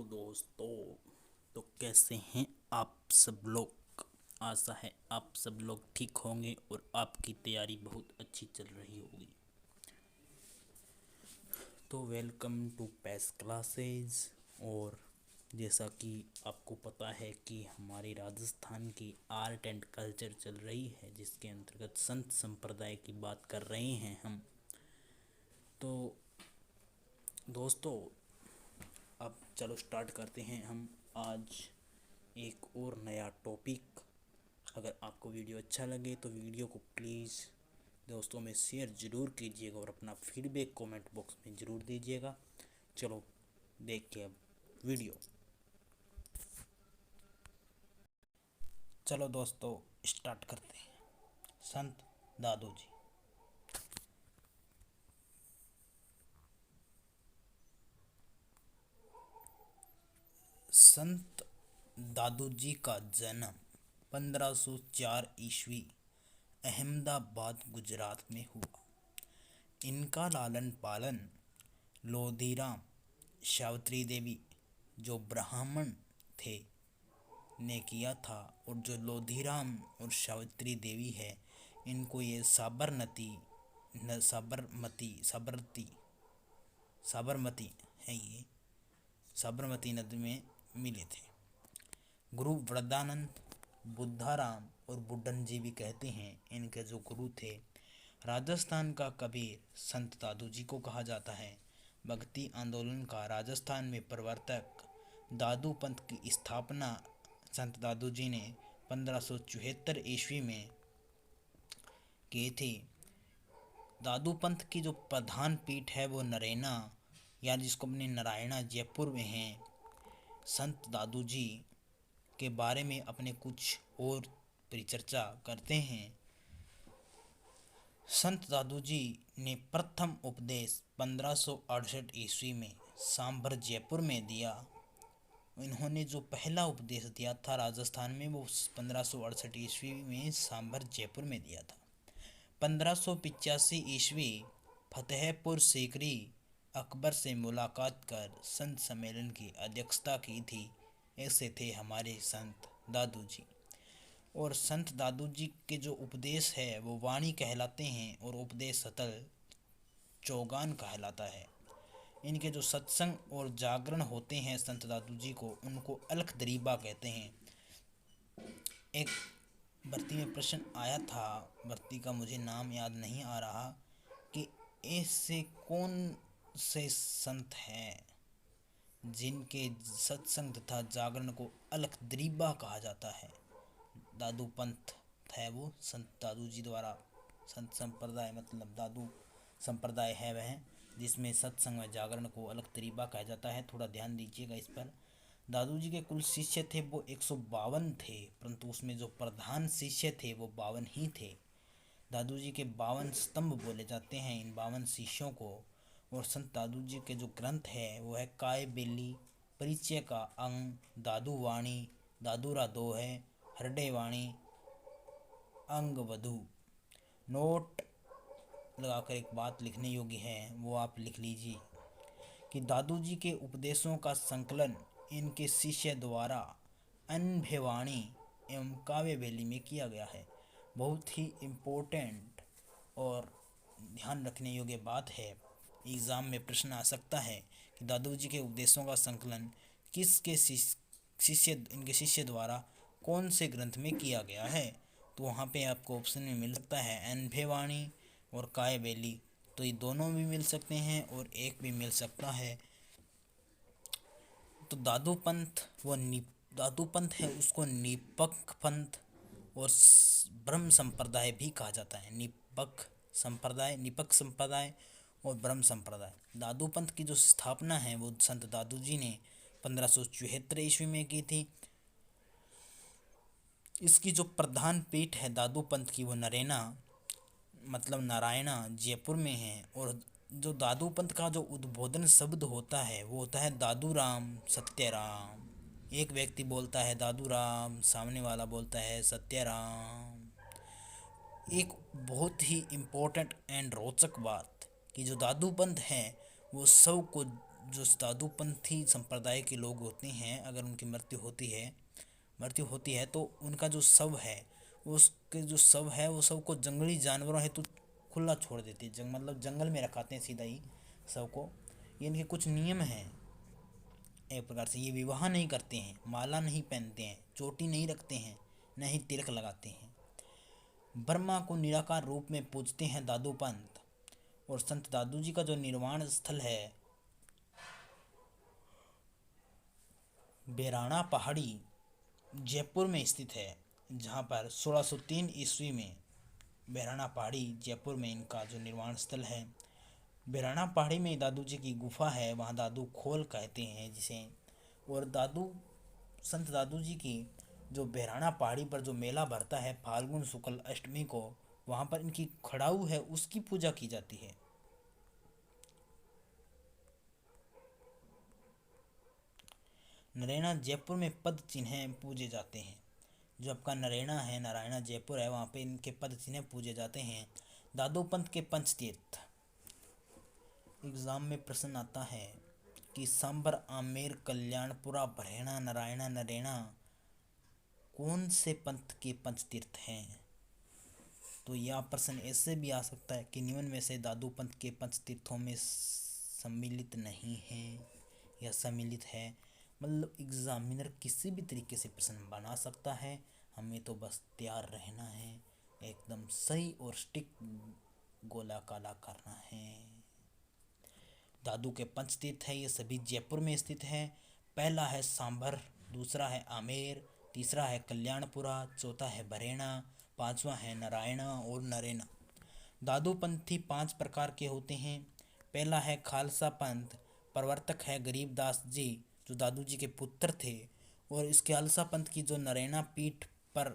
दोस्तों, तो कैसे हैं आप सब लोग। आशा है आप सब लोग ठीक होंगे और आपकी तैयारी बहुत अच्छी चल रही होगी। तो वेलकम टू पैस क्लासेस। और जैसा कि आपको पता है कि हमारी राजस्थान की आर्ट एंड कल्चर चल रही है, जिसके अंतर्गत संत संप्रदाय की बात कर रहे हैं हम। तो दोस्तों, अब चलो स्टार्ट करते हैं हम आज एक और नया टॉपिक। अगर आपको वीडियो अच्छा लगे तो वीडियो को प्लीज़ दोस्तों में शेयर ज़रूर कीजिएगा और अपना फीडबैक कमेंट बॉक्स में ज़रूर दीजिएगा। चलो देखिए अब वीडियो। चलो दोस्तों स्टार्ट करते हैं। संत दादू जी। संत दादू जी का जन्म 1504 ईस्वी अहमदाबाद गुजरात में हुआ। इनका लालन पालन लोधीराम सावित्री देवी जो ब्राह्मण थे ने किया था। और जो लोधीराम और सावित्री देवी है, इनको ये साबरमती है, ये साबरमती नदी में मिले थे। गुरु वृद्धानंद, बुद्धाराम और बुड्ढन जी भी कहते हैं इनके जो गुरु थे। राजस्थान का कबीर संत दादू जी को कहा जाता है। भक्ति आंदोलन का राजस्थान में प्रवर्तक दादू पंथ की स्थापना संत दादू जी ने 1574 ईस्वी में की थी। दादू पंथ की जो प्रधान पीठ है वो नरैना, या जिसको अपने नारायणा जयपुर में है। संत दादू जी के बारे में अपने कुछ और परिचर्चा करते हैं। संत दादू जी ने प्रथम उपदेश 1568 ईस्वी में सांभर जयपुर में दिया। इन्होंने जो पहला उपदेश दिया था राजस्थान में, वो 1568 ईस्वी में सांभर जयपुर में दिया था। 1585 ईस्वी फतेहपुर सीकरी अकबर से मुलाकात कर संत सम्मेलन की अध्यक्षता की थी। ऐसे थे हमारे संत दादू जी। और संत दादू जी के जो उपदेश है वो वाणी कहलाते हैं और उपदेश सतल चौगान कहलाता है। इनके जो सत्संग और जागरण होते हैं संत दादू जी को, उनको अलख दरीबा कहते हैं। एक भर्ती में प्रश्न आया था, भर्ती का मुझे नाम याद नहीं आ रहा, कि ऐसे कौन से संत हैं जिनके सत्संग तथा जागरण को अलख दरीबा कहा जाता है। दादू पंथ है वो, संत दादू जी द्वारा संत संप्रदाय मतलब दादू संप्रदाय है वह, जिसमें सत्संग व जागरण को अलग तरीबा कहा जाता है। थोड़ा ध्यान दीजिएगा इस पर। दादू जी के कुल शिष्य थे वो 152 थे, परंतु उसमें जो प्रधान शिष्य थे वो 52 ही थे। दादू जी के 52 स्तंभ बोले जाते हैं इन 52 शिष्यों को। और संत दादू जी के जो ग्रंथ है वो है काय बेली, परिचय का अंग, दादू वाणी, दादूरा दो है, हरडे वाणी, अंग वधु। नोट लगाकर एक बात लिखने योग्य है, वो आप लिख लीजिए कि दादू जी के उपदेशों का संकलन इनके शिष्य द्वारा अनभिवाणी एवं काव्य बेली में किया गया है। बहुत ही इम्पोर्टेंट और ध्यान रखने योग्य बात है। एग्ज़ाम में प्रश्न आ सकता है कि दादू जी के उपदेशों का संकलन किसके इनके शिष्य द्वारा कौन से ग्रंथ में किया गया है। तो वहाँ पे आपको ऑप्शन में मिल सकता है अनभिवाणी और काय बेली। तो ये दोनों भी मिल सकते हैं और एक भी मिल सकता है। तो दादू पंथ है, उसको निपक पंथ और ब्रह्म संप्रदाय भी कहा जाता है। निपक संप्रदाय और ब्रह्म संप्रदाय। दादू पंथ की जो स्थापना है वो संत दादू जी ने 1574 ईस्वी में की थी। इसकी जो प्रधान पीठ है दादू पंथ की वो नरैना मतलब नारायणा जयपुर में है। और जो दादू पंथ का जो उद्बोधन शब्द होता है वो होता है दादू राम सत्य राम। एक व्यक्ति बोलता है दादू राम, सामने वाला बोलता है सत्य राम। एक बहुत ही इम्पोर्टेंट एंड रोचक बात कि जो दादू पंथ है वो सब को जो दादूपंथी संप्रदाय के लोग होते हैं, अगर उनकी मृत्यु होती है तो उनका जो शव है, उसके जो शव है वो शव को जंगली जानवरों हेतु खुला छोड़ देते हैं, मतलब जंगल में रखाते हैं सीधा ही शव को। ये इनके कुछ नियम हैं। एक प्रकार से ये विवाह नहीं करते हैं, माला नहीं पहनते हैं, चोटी नहीं रखते हैं, न ही तिलक लगाते हैं। ब्रह्मा को निराकार रूप में पूजते हैं दादू पंत। और संत दादू जी का जो निर्वाण स्थल है बेराना पहाड़ी जयपुर में स्थित है, जहाँ पर 1603 ईस्वी में बेराना पहाड़ी जयपुर में इनका जो निर्वाण स्थल है। बेराना पहाड़ी में दादू जी की गुफा है, वहाँ दादू खोल कहते हैं जिसे। और संत दादू जी की जो बेराना पहाड़ी पर जो मेला भरता है फाल्गुन शुक्ल अष्टमी को, वहाँ पर इनकी खड़ाऊ है, उसकी पूजा की जाती है। नरैना जयपुर में पद चिन्ह पूजे जाते हैं। जो आपका नरैना है, नारायणा जयपुर है, वहाँ पे इनके पद चिन्ह पूजे जाते हैं। दादू पंथ के पंचतीर्थ। एग्ज़ाम में प्रश्न आता है कि सांबर, आमेर, कल्याणपुरा, बरहना, नारायणा, नरैना कौन से पंथ के पंचतीर्थ हैं। तो यह प्रश्न ऐसे भी आ सकता है कि निम्न में से दादू पंथ के पंचतीर्थों में सम्मिलित नहीं है या सम्मिलित है। मतलब एग्जामिनर किसी भी तरीके से प्रश्न बना सकता है, हमें तो बस तैयार रहना है, एकदम सही और स्टिक गोला काला करना है। दादू के पंचतीर्थ है, ये सभी जयपुर में स्थित है। पहला है सांभर, दूसरा है आमेर, तीसरा है कल्याणपुरा, चौथा है बरहना, पांचवा है नारायणा और नरैना। दादू पंथी 5 प्रकार के होते हैं। पहला है खालसा पंथ, प्रवर्तक है गरीबदास जी, जो दादू जी के पुत्र थे। और इस खालसा पंथ की जो नरैना पीठ पर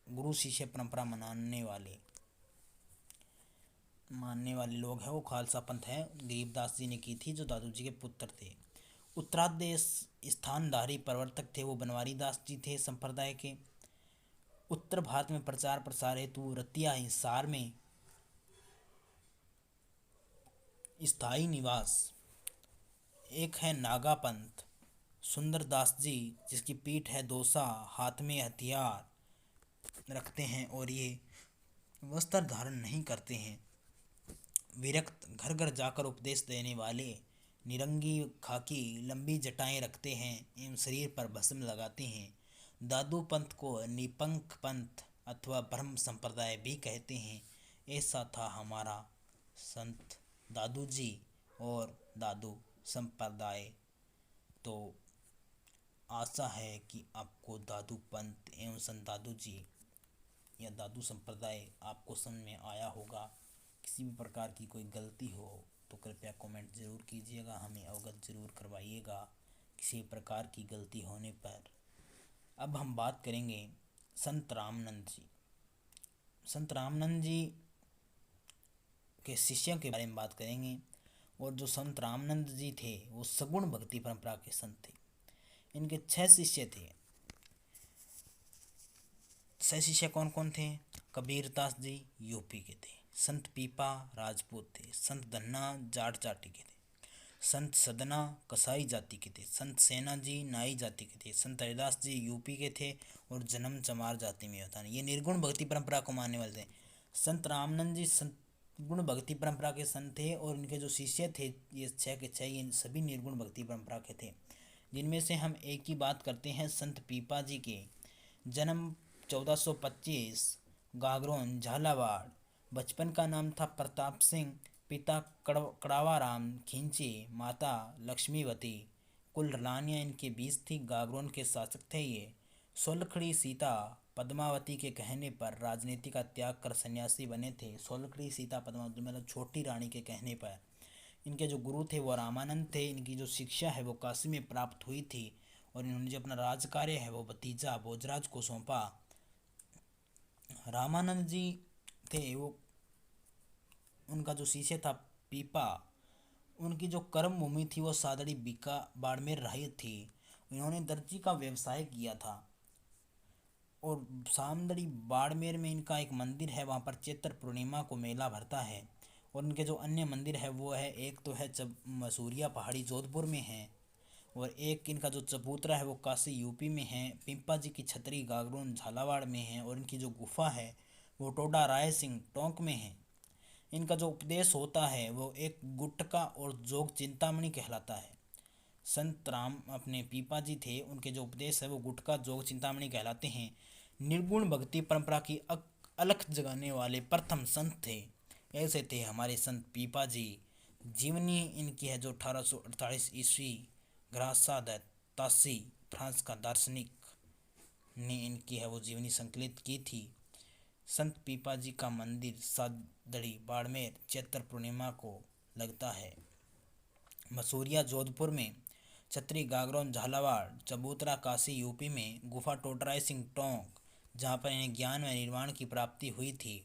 गुरु शिष्य परंपरा मानने वाले लोग हैं वो खालसा पंथ है, गरीबदास जी ने की थी, जो दादू जी के पुत्र थे। उत्तरादेश स्थानधारी प्रवर्तक थे वो बनवारी दास जी थे संप्रदाय के। उत्तर भारत में प्रचार प्रसार हेतु रतिया हिसार में स्थायी निवास। एक है नागा पंथ, सुंदरदास जी, जिसकी पीठ है दौसा, हाथ में हथियार रखते हैं और ये वस्त्र धारण नहीं करते हैं। विरक्त, घर घर जाकर उपदेश देने वाले, निरंगी खाकी लंबी जटाएं रखते हैं एवं शरीर पर भस्म लगाते हैं। दादू पंथ को निपंक पंथ अथवा ब्रह्म संप्रदाय भी कहते हैं। ऐसा था हमारा संत दादू जी और दादू संप्रदाय। तो आशा है कि आपको दादू पंथ एवं संत दादू जी या दादू संप्रदाय आपको समझ में आया होगा। किसी भी प्रकार की कोई गलती हो तो कृपया कमेंट ज़रूर कीजिएगा, हमें अवगत ज़रूर करवाइएगा किसी प्रकार की गलती होने पर। अब हम बात करेंगे संत रामानंद जी। संत रामानंद जी के शिष्यों के बारे में बात करेंगे। और जो संत रामानंद जी थे वो सगुण भक्ति परंपरा के संत थे। इनके 6 शिष्य थे। 6 शिष्य कौन कौन थे? कबीरदास जी यूपी के थे, संत पीपा राजपूत थे, संत धन्ना जाट जाति के थे, संत सदना कसाई जाति के थे, संत सेना जी नाई जाति के थे, संत हरिदास जी यूपी के थे और जन्म चमार जाति में होता है। ये निर्गुण भक्ति परंपरा को मानने वाले थे। संत रामानंद जी संत गुण भक्ति परंपरा के संत थे और इनके जो शिष्य थे ये 6 के 6 ये सभी निर्गुण भक्ति परंपरा के थे। जिनमें से हम एक की बात करते हैं संत पीपा जी के। जन्म 1425, गागरोन झालावाड़। बचपन का नाम था प्रताप सिंह, पिता कड़ावाराम खिंची, माता लक्ष्मीवती। कुल रानियाँ इनके 20 थी। गागरोन के शासक थे ये। सोलखड़ी सीता पद्मावती के कहने पर राजनीति का त्याग कर सन्यासी बने थे। सोलखड़ी सीता पद्मावती मतलब छोटी रानी के कहने पर। इनके जो गुरु थे वो रामानंद थे। इनकी जो शिक्षा है वो काशी में प्राप्त हुई थी और इन्होंने जो अपना राज कार्य है वो भतीजा भोजराज को सौंपा। रामानंद जी थे वो, उनका जो शिष्य था पीपा, उनकी जो कर्म भूमि थी वो सादड़ी बीका बाड़मेर रही थी। इन्होंने दर्जी का व्यवसाय किया था और सामदड़ी बाड़मेर में इनका एक मंदिर है, वहाँ पर चैत्र पूर्णिमा को मेला भरता है और इनके जो अन्य मंदिर है वो है, एक तो है मसूरिया पहाड़ी जोधपुर में है, और एक इनका जो चबूतरा है वो काशी यूपी में है, पिंपा जी की छतरी गागरोन झालावाड़ में है, और इनकी जो गुफा है वो टोडा राय सिंह टोंक में है। इनका जो उपदेश होता है वो एक गुटका और जोग चिंतामणि कहलाता है। संत राम अपने पीपा जी थे, उनके जो उपदेश है वो गुटका जोग चिंतामणि कहलाते हैं। निर्गुण भक्ति परंपरा की अलख जगाने वाले प्रथम संत थे। ऐसे थे हमारे संत पीपा जी। जीवनी इनकी है जो 1848 ईस्वी ग्रासा द तासी फ्रांस का दार्शनिक ने इनकी है वो जीवनी संकलित की थी। संत पीपा जी का मंदिर सादड़ी बाड़मेर चैत्र पूर्णिमा को लगता है। मसूरिया जोधपुर में, छतरी गागरोन झालावाड़, चबूतरा काशी यूपी में, गुफा टोटराय सिंह टोंक जहाँ पर इन्हें ज्ञान व निर्वाण की प्राप्ति हुई थी।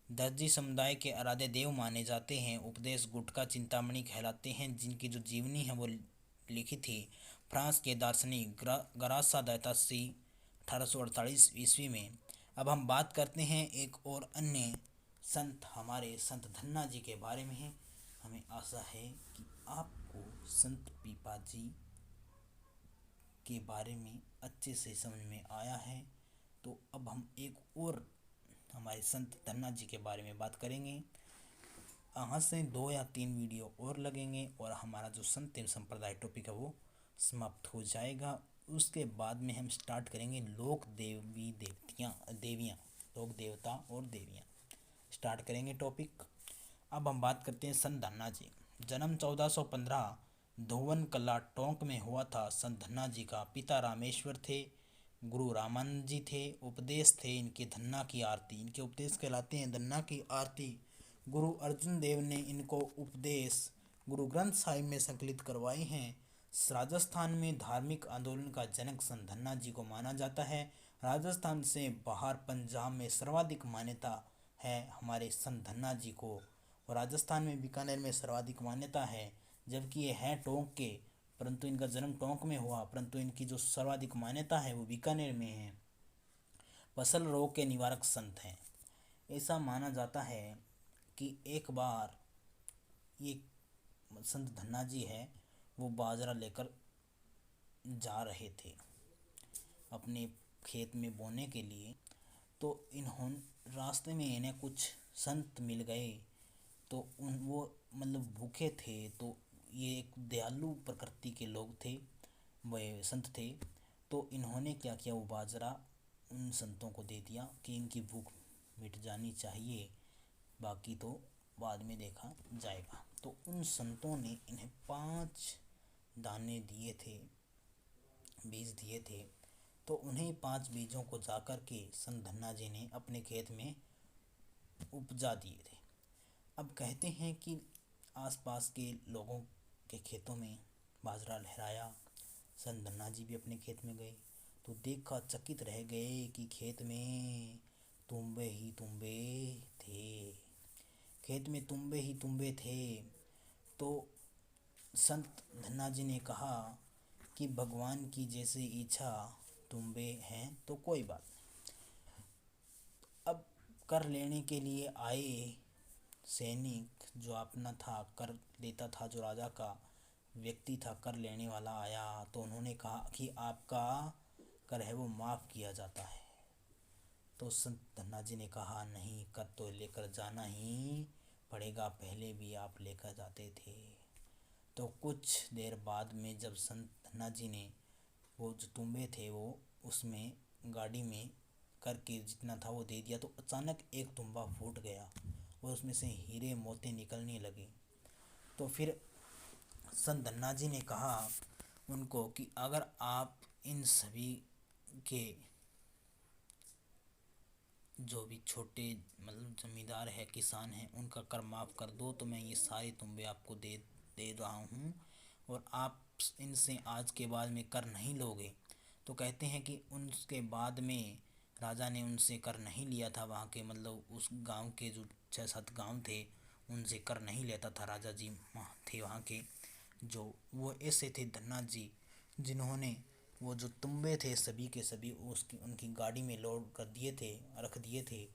दर्जी समुदाय के आराध्य देव माने जाते हैं। उपदेश गुटका चिंतामणि कहलाते हैं, जिनकी जो जीवनी है वो लिखी थी फ्रांस के दार्शनिक गरासा दैतासी 1848 ईस्वी में। अब हम बात करते हैं एक और अन्य संत हमारे संत धन्ना जी के बारे में है। हमें आशा है कि आपको संत पीपा जी के बारे में अच्छे से समझ में आया है। तो अब हम एक और हमारे संत धन्ना जी के बारे में बात करेंगे। यहाँ से 2 या 3 वीडियो और लगेंगे और हमारा जो संत एवं संप्रदाय टॉपिक है वो समाप्त हो जाएगा। उसके बाद में हम स्टार्ट करेंगे लोक देवियाँ लोक देवता और देवियाँ स्टार्ट करेंगे टॉपिक। अब हम बात करते हैं संत धन्ना जी। जन्म 1415 धोवन कला टोंक में हुआ था। संत धन्ना जी का पिता रामेश्वर थे, गुरु रामानंद जी थे। उपदेश थे इनके धन्ना की आरती, इनके उपदेश कहलाते हैं धन्ना की आरती। गुरु अर्जुन देव ने इनको उपदेश गुरु ग्रंथ साहिब में संकलित करवाए हैं। राजस्थान में धार्मिक आंदोलन का जनक संत धन्ना जी को माना जाता है। राजस्थान से बाहर पंजाब में सर्वाधिक मान्यता है हमारे संत धन्ना जी को, और राजस्थान में बीकानेर में सर्वाधिक मान्यता है, जबकि ये है टोंक के, परंतु इनका जन्म टोंक में हुआ, परंतु इनकी जो सर्वाधिक मान्यता है वो बीकानेर में है। फसल रोग के निवारक संत हैं। ऐसा माना जाता है कि एक बार ये संत धन्ना जी है वो बाजरा लेकर जा रहे थे अपने खेत में बोने के लिए, तो इन्होंने रास्ते में इन्हें कुछ संत मिल गए। तो वो मतलब भूखे थे, तो ये एक दयालु प्रकृति के लोग थे, वे संत थे। तो इन्होंने क्या किया, वो बाजरा उन संतों को दे दिया कि इनकी भूख मिट जानी चाहिए, बाकी तो बाद में देखा जाएगा। तो उन संतों ने इन्हें 5 दाने दिए थे, बीज दिए थे। तो उन्हें 5 बीजों को जाकर के संत धन्ना जी ने अपने खेत में उपजा दिए थे। अब कहते हैं कि आसपास के लोगों के खेतों में बाजरा लहराया। संत धन्ना जी भी अपने खेत में गए तो देखा, चकित रह गए कि खेत में तुम्बे ही तुम्बे थे, खेत में तुम्बे ही तुम्बे थे। तो संत धन्ना जी ने कहा कि भगवान की जैसे इच्छा, तुम्बे हैं तो कोई बात नहीं। अब कर लेने के लिए आए सैनिक, जो अपना था कर लेता था, जो राजा का व्यक्ति था कर लेने वाला आया, तो उन्होंने कहा कि आपका कर है वो माफ़ किया जाता है। तो संत धन्ना जी ने कहा नहीं, कर तो लेकर जाना ही पड़ेगा, पहले भी आप लेकर जाते थे। तो कुछ देर बाद में जब संत धन्ना जी ने वो जो तुम्बे थे वो उसमें गाड़ी में करके जितना था वो दे दिया, तो अचानक एक तुम्बा फूट गया और उसमें से हीरे मोती निकलने लगे। तो फिर संत धन्ना जी ने कहा उनको कि अगर आप इन सभी के जो भी छोटे मतलब जमींदार है, किसान हैं, उनका कर माफ़ कर दो, तो मैं ये सारे तुम्बे आपको दे दे रहा हूँ और आप इनसे आज के बाद में कर नहीं लोगे। तो कहते हैं कि उसके बाद में राजा ने उनसे कर नहीं लिया था। वहाँ के मतलब उस गांव के जो 6-7 गांव थे उनसे कर नहीं लेता था राजा जी थे वहाँ के, जो वो ऐसे थे धन्ना जी, जिन्होंने वो जो तुम्बे थे सभी के सभी उसकी उनकी गाड़ी में लोड कर दिए थे, रख दिए थे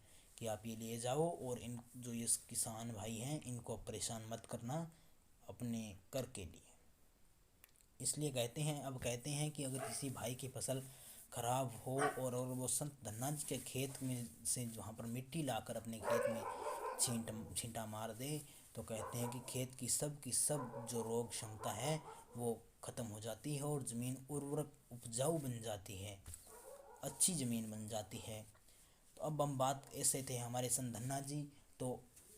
कि आप ये ले जाओ और इन जो ये किसान भाई हैं इनको परेशान मत करना अपने कर के लिए। इसलिए कहते हैं कि अगर किसी भाई की फसल खराब हो और वो संत धन्ना जी के खेत में से वहाँ पर मिट्टी लाकर अपने खेत में छींटा मार दे तो कहते हैं कि खेत की सब जो रोग क्षमता है वो ख़त्म हो जाती है और ज़मीन उर्वरक उपजाऊ बन जाती है, अच्छी ज़मीन बन जाती है। तो अब हम बात ऐसे थे हमारे संत धन्ना जी। तो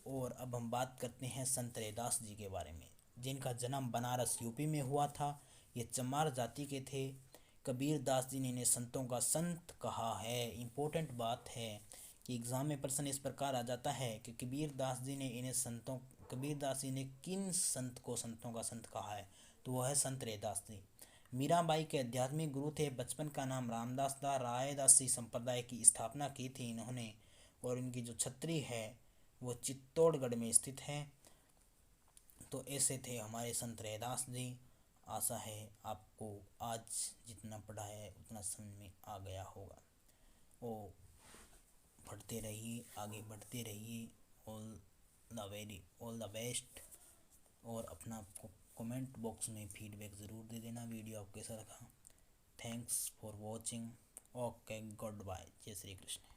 और अब हम बात करते हैं संत रैदास जी के बारे में, जिनका जन्म बनारस यूपी में हुआ था। ये चमार जाति के थे। कबीर दास जी ने इन्हें संतों का संत कहा है। इम्पोर्टेंट बात है कि एग्ज़ाम में प्रश्न इस प्रकार आ जाता है कि कबीर दास जी ने किन संत को संतों का संत कहा है, तो वह है संत रैदास जी। मीराबाई के आध्यात्मिक गुरु थे। बचपन का नाम रामदास था। रायदासी संप्रदाय की स्थापना की थी इन्होंने और इनकी जो छत्री है वो चित्तौड़गढ़ में स्थित है। तो ऐसे थे हमारे संत रैदास जी। आशा है आपको आज जितना पढ़ा है उतना समझ में आ गया होगा। ओ पढ़ते रहिए, आगे बढ़ते रहिए। All the best. और अपना कमेंट बॉक्स में फीडबैक ज़रूर दे देना वीडियो आपको कैसा लगा। Thanks for watching. Okay, goodbye. जय श्री कृष्ण।